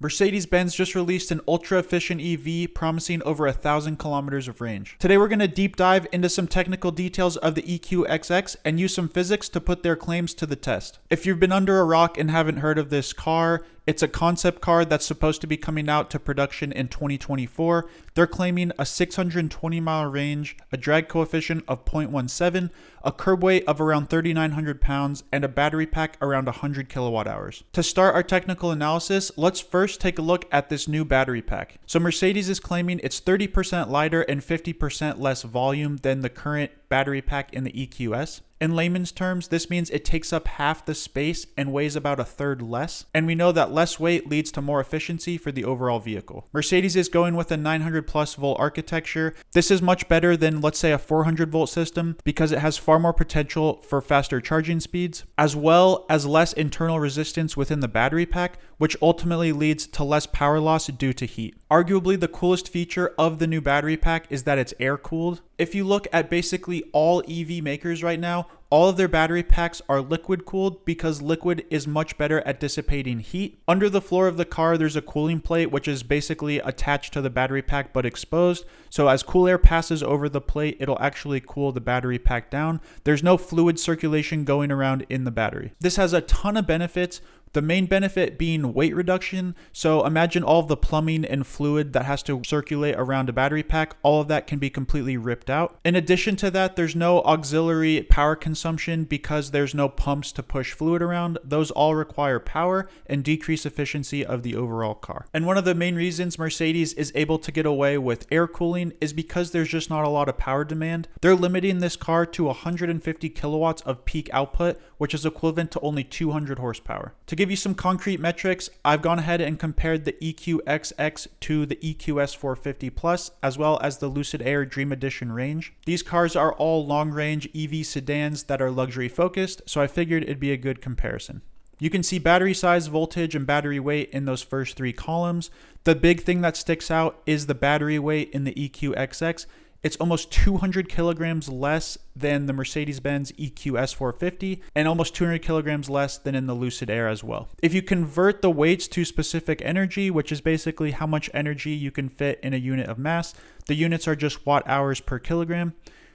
Mercedes-Benz just released an ultra-efficient EV promising over 1,000 kilometers of range. Today we're going to deep dive into some technical details of the EQXX and use some physics to put their claims to the test. If you've been under a rock and haven't heard of this car, it's a concept car that's supposed to be coming out to production in 2024. They're claiming a 620-mile range, a drag coefficient of 0.17, a curb weight of around 3,900 pounds, and a battery pack around 100 kilowatt hours. To start our technical analysis, let's first take a look at this new battery pack. So Mercedes is claiming it's 30% lighter and 50% less volume than the current battery pack in the EQS. In layman's terms, this means it takes up half the space and weighs about a third less. And we know that less weight leads to more efficiency for the overall vehicle. Mercedes is going with a 900 plus volt architecture. This is much better than, let's say, a 400 volt system because it has far more potential for faster charging speeds, as well as less internal resistance within the battery pack, which ultimately leads to less power loss due to heat. Arguably, the coolest feature of the new battery pack is that it's air cooled. If you look at basically all EV makers right now, all of their battery packs are liquid cooled because liquid is much better at dissipating heat. Under the floor of the car, there's a cooling plate, which is basically attached to the battery pack but exposed. So as cool air passes over the plate, it'll actually cool the battery pack down. There's no fluid circulation going around in the battery. This has a ton of benefits. The main benefit being weight reduction. So imagine all of the plumbing and fluid that has to circulate around a battery pack. All of that can be completely ripped out. In addition to that, there's no auxiliary power consumption because there's no pumps to push fluid around. Those all require power and decrease efficiency of the overall car. And one of the main reasons Mercedes is able to get away with air cooling is because there's just not a lot of power demand. They're limiting this car to 150 kilowatts of peak output, which is equivalent to only 200 horsepower. To give you some concrete metrics, I've gone ahead and compared the EQXX to the EQS 450 Plus, as well as the Lucid Air Dream Edition range. These cars are all long-range EV sedans that are luxury focused, so I figured it'd be a good comparison. You can see battery size, voltage, and battery weight in those first three columns. The big thing that sticks out is the battery weight in the EQXX. It's almost 200 kilograms less than the Mercedes-Benz EQS 450 and almost 200 kilograms less than in the Lucid Air as well. If you convert the weights to specific energy, which is basically how much energy you can fit in a unit of mass, the units are just watt hours per kilogram.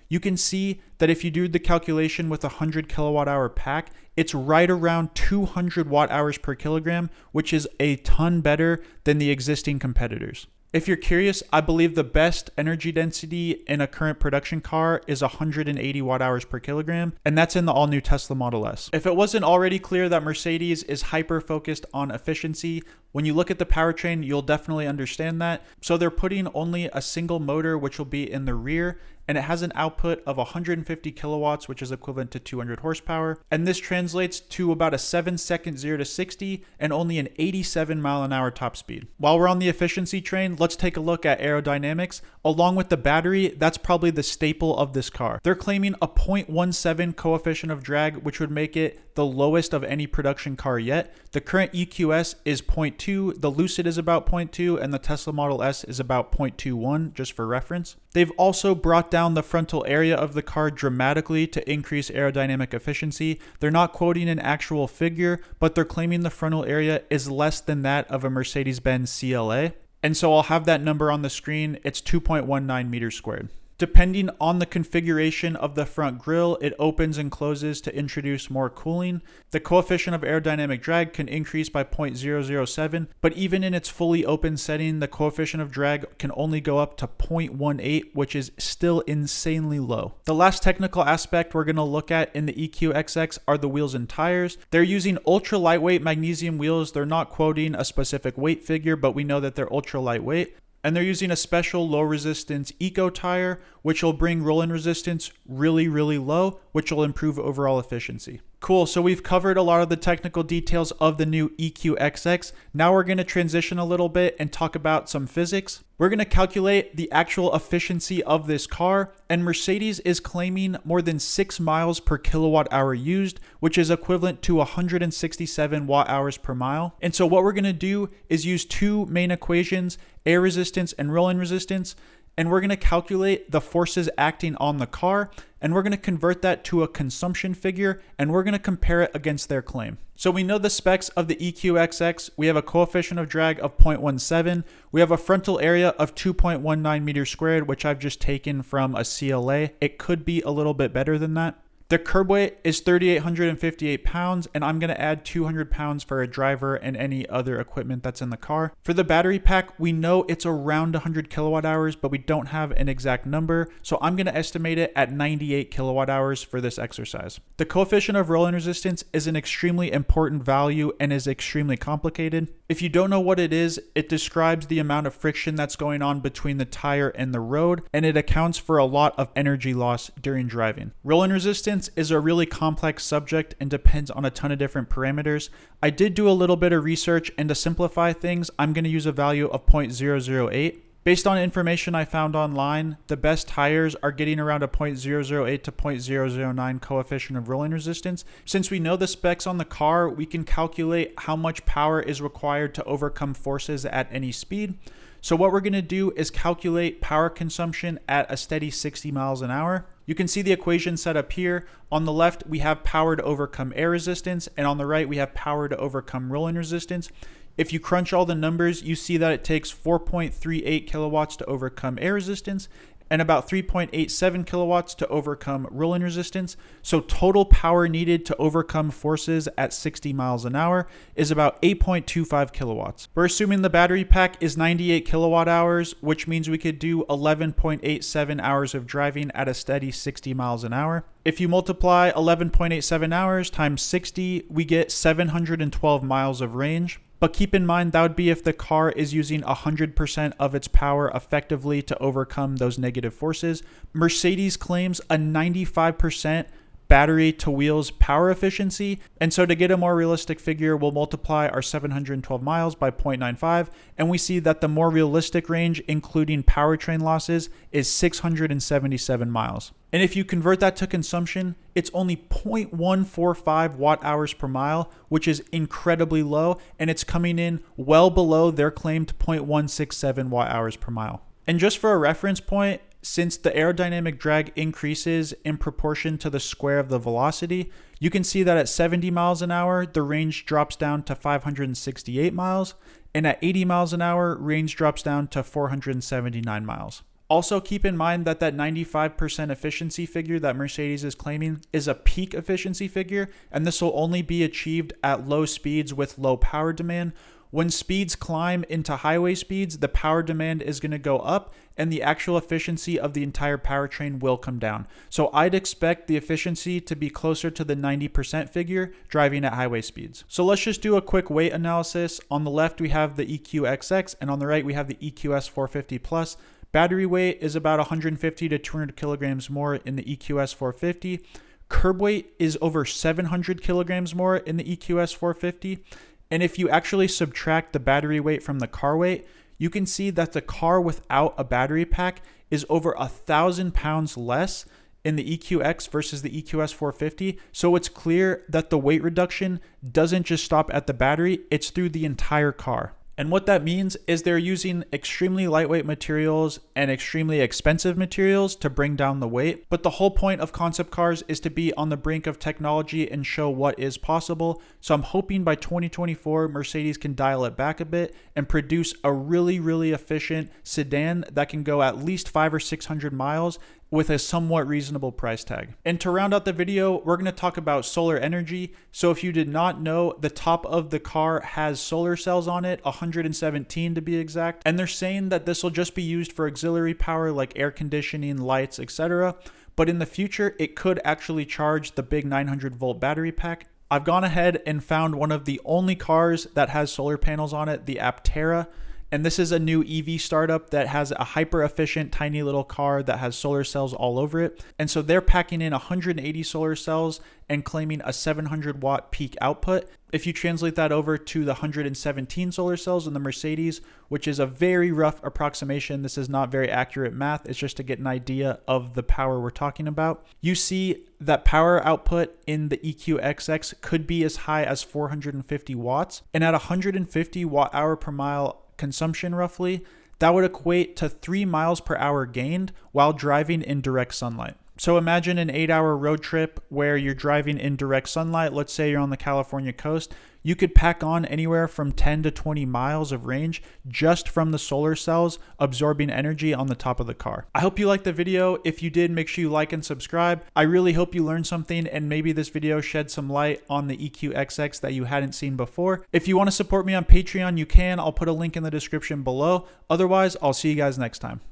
You can see that if you do the calculation with a 100 kilowatt hour pack, it's right around 200 watt hours per kilogram, which is a ton better than the existing competitors. If you're curious, I believe the best energy density in a current production car is 180 watt hours per kilogram, and that's in the all-new Tesla Model S. If it wasn't already clear that Mercedes is hyper-focused on efficiency, when you look at the powertrain, you'll definitely understand that. So they're putting only a single motor, which will be in the rear, and it has an output of 150 kilowatts, which is equivalent to 200 horsepower. And this translates to about a 7-second 0 to 60 and only an 87 mile an hour top speed. While we're on the efficiency train, let's take a look at aerodynamics. Along with the battery, that's probably the staple of this car. They're claiming a 0.17 coefficient of drag, which would make it the lowest of any production car yet. The current EQS is 0.2, the Lucid is about 0.2, and the Tesla Model S is about 0.21, just for reference. They've also brought down the frontal area of the car dramatically to increase aerodynamic efficiency. They're not quoting an actual figure, but they're claiming the frontal area is less than that of a Mercedes-Benz CLA. And so I'll have that number on the screen. It's 2.19 meters squared. Depending on the configuration of the front grille, it opens and closes to introduce more cooling. The coefficient of aerodynamic drag can increase by 0.007, but even in its fully open setting, the coefficient of drag can only go up to 0.18, which is still insanely low. The last technical aspect we're going to look at in the EQXX are the wheels and tires. They're using ultra lightweight magnesium wheels. They're not quoting a specific weight figure, but we know that they're ultra lightweight. And they're using a special low resistance eco tire, which will bring roll-in resistance really, really low, which will improve overall efficiency. Cool, so we've covered a lot of the technical details of the new EQXX. Now we're going to transition a little bit and talk about some physics. We're going to calculate the actual efficiency of this car, and Mercedes is claiming more than 6 miles per kilowatt hour used, which is equivalent to 167 watt hours per mile. And so what we're going to do is use two main equations, air resistance and roll-in resistance, and we're going to calculate the forces acting on the car, and we're going to convert that to a consumption figure, and we're going to compare it against their claim. So we know the specs of the EQXX. We have a coefficient of drag of 0.17. We have a frontal area of 2.19 meters squared, which I've just taken from a CLA. It could be a little bit better than that. The curb weight is 3,858 pounds, and I'm going to add 200 pounds for a driver and any other equipment that's in the car. For the battery pack, we know it's around 100 kilowatt hours, but we don't have an exact number, so I'm going to estimate it at 98 kilowatt hours for this exercise. The coefficient of rolling resistance is an extremely important value and is extremely complicated. If you don't know what it is, it describes the amount of friction that's going on between the tire and the road, and it accounts for a lot of energy loss during driving. Rolling resistance is a really complex subject and depends on a ton of different parameters. I did do a little bit of research, and to simplify things, I'm going to use a value of 0.008. Based on information I found online, the best tires are getting around a 0.008 to 0.009 coefficient of rolling resistance. Since we know the specs on the car, we can calculate how much power is required to overcome forces at any speed. So what we're going to do is calculate power consumption at a steady 60 miles an hour. You can see the equation set up here. On the left, we have power to overcome air resistance, and on the right, we have power to overcome rolling resistance. If you crunch all the numbers, you see that it takes 4.38 kilowatts to overcome air resistance and about 3.87 kilowatts to overcome rolling resistance. So total power needed to overcome forces at 60 miles an hour is about 8.25 kilowatts. We're assuming the battery pack is 98 kilowatt hours, which means we could do 11.87 hours of driving at a steady 60 miles an hour. If you multiply 11.87 hours times 60, we get 712 miles of range. But keep in mind that would be if the car is using 100% of its power effectively to overcome those negative forces. Mercedes claims a 95% battery to wheels power efficiency. And so to get a more realistic figure, we'll multiply our 712 miles by 0.95, and we see that the more realistic range, including powertrain losses, is 677 miles. And if you convert that to consumption, it's only 0.145 watt hours per mile, which is incredibly low, and it's coming in well below their claimed 0.167 watt hours per mile. And just for a reference point, since the aerodynamic drag increases in proportion to the square of the velocity, you can see that at 70 miles an hour, the range drops down to 568 miles, and at 80 miles an hour, range drops down to 479 miles. Also, keep in mind that 95% efficiency figure that Mercedes is claiming is a peak efficiency figure, and this will only be achieved at low speeds with low power demand. When speeds climb into highway speeds, the power demand is going to go up and the actual efficiency of the entire powertrain will come down. So I'd expect the efficiency to be closer to the 90% figure driving at highway speeds. So let's just do a quick weight analysis. On the left, we have the EQXX, and on the right, we have the EQS 450 Plus. Battery weight is about 150 to 200 kilograms more in the EQS 450. Curb weight is over 700 kilograms more in the EQS 450. And if you actually subtract the battery weight from the car weight, you can see that the car without a battery pack is over 1,000 pounds less in the EQX versus the EQS 450. So it's clear that the weight reduction doesn't just stop at the battery, it's through the entire car. And what that means is they're using extremely lightweight materials and extremely expensive materials to bring down the weight. But the whole point of concept cars is to be on the brink of technology and show what is possible. So I'm hoping by 2024, Mercedes can dial it back a bit and produce a really, really efficient sedan that can go at least 500 or 600 miles with a somewhat reasonable price tag. And to round out the video, we're going to talk about solar energy. So if you did not know, the top of the car has solar cells on it, 117 to be exact. And they're saying that this will just be used for auxiliary power like air conditioning, lights, etc. But in the future, it could actually charge the big 900 volt battery pack. I've gone ahead and found one of the only cars that has solar panels on it, the Aptera. And this is a new EV startup that has a hyper efficient tiny little car that has solar cells all over it. And so they're packing in 180 solar cells and claiming a 700 watt peak output. If you translate that over to the 117 solar cells in the Mercedes, which is a very rough approximation, this is not very accurate math, it's just to get an idea of the power we're talking about. You see that power output in the EQXX could be as high as 450 watts. And at 150 watt hour per mile consumption roughly, that would equate to 3 miles per hour gained while driving in direct sunlight. So imagine an 8-hour road trip where you're driving in direct sunlight. Let's say you're on the California coast. You could pack on anywhere from 10 to 20 miles of range just from the solar cells absorbing energy on the top of the car. I hope you liked the video. If you did, make sure you like and subscribe. I really hope you learned something and maybe this video shed some light on the EQXX that you hadn't seen before. If you want to support me on Patreon, you can. I'll put a link in the description below. Otherwise, I'll see you guys next time.